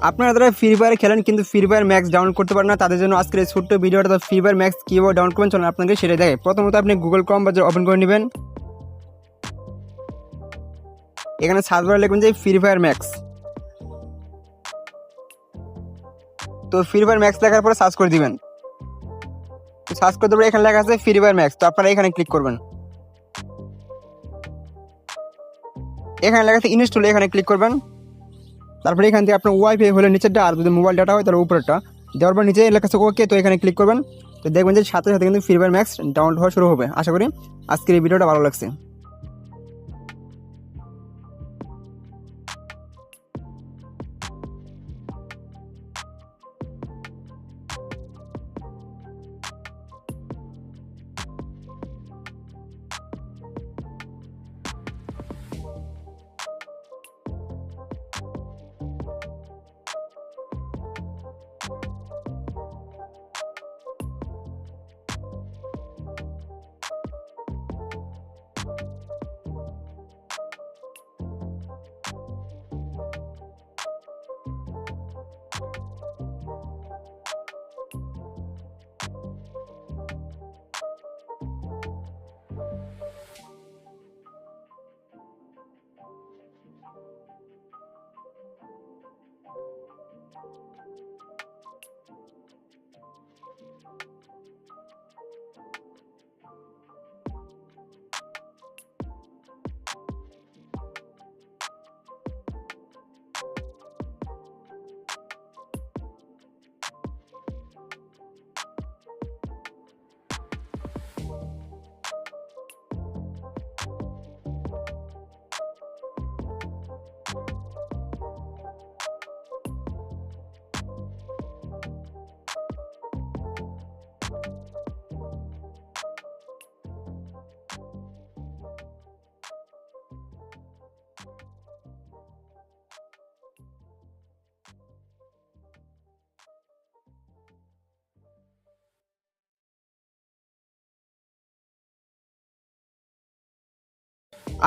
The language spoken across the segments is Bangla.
আপনারা যারা ফ্রি ফায়ার খেলেন কিন্তু ফ্রি ফায়ার ম্যাক্স ডাউনলোড করতে পারেন না, তাদের জন্য আজকের এই ছোট্ট ভিডিওটা ফ্রি ফায়ার ম্যাক্স কীভাবে ডাউনলোড করবেন চলুন আপনাকে সেটা দেখে। প্রথমত আপনি গুগল ক্রোম ব্রাউজার ওপেন করে নেবেন। এখানে সার্চ বারে লিখবেন যে ফ্রি ফায়ার ম্যাক্স। তো ফ্রি ফায়ার ম্যাক্স লেখার পরে সার্চ করে দিবেন। সার্চ করতে পারে এখানে লেখা আছে ফ্রি ফায়ার ম্যাক্স, তো আপনারা এখানে ক্লিক করবেন। এখানে লেখা আছে ইনস্টল, এখানে ক্লিক করবেন। তারপরে এখান থেকে আপনার ওয়াইফাই হলে নিচেরটা, আর যদি মোবাইল ডাটা হয় তাহলে উপরেরটা। দেওয়ার পর নিচে লেখা আছে ওকে, তো এখানে ক্লিক করবেন। তো দেখবেন যে সাথে সাথে কিন্তু ফ্রি ফায়ার ম্যাক্স ডাউনলোড হওয়া শুরু হবে। আশা করি আজকের এই ভিডিওটা ভালো লাগছে।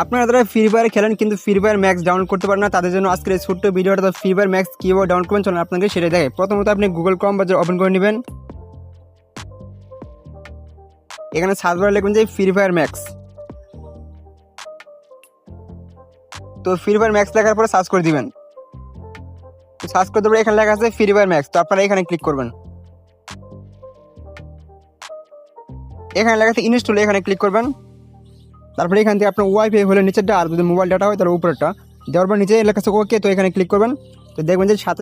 আপনারা যারা ফ্রি ফায়ার খেলেন কিন্তু ফ্রি ফায়ার ম্যাক্স ডাউনলোড করতে পারেন না, তাদের জন্য আজকের এই ছোট্ট ভিডিওটা ফ্রি ফায়ার ম্যাক্স কীভাবে ডাউনলোড করবেন চলুন আপনাকে সেটা দেখে। প্রথমত আপনি গুগল ক্রোম ব্রাউজার ওপেন করে নেবেন। এখানে সার্চ বারে লিখবেন যে ফ্রি ফায়ার ম্যাক্স। তো ফ্রি ফায়ার ম্যাক্স লেখার পরে সার্চ করে দিবেন। সার্চ করতে পারে এখানে লেখা আছে ফ্রি ফায়ার ম্যাক্স, তো আপনারা এখানে ক্লিক করবেন। এখানে লেখা আছে ইনস্টল, এখানে ক্লিক করবেন। তারপরে এখান থেকে আপনার ওয়াইফাই হলে নিচেরটা, আর যদি মোবাইল ডাটা হয় তাহলে উপরেরটা। দেওয়ার পর নিচে লেখা আছে ওকে, তো এখানে ক্লিক করবেন। তো দেখবেন যে সাথে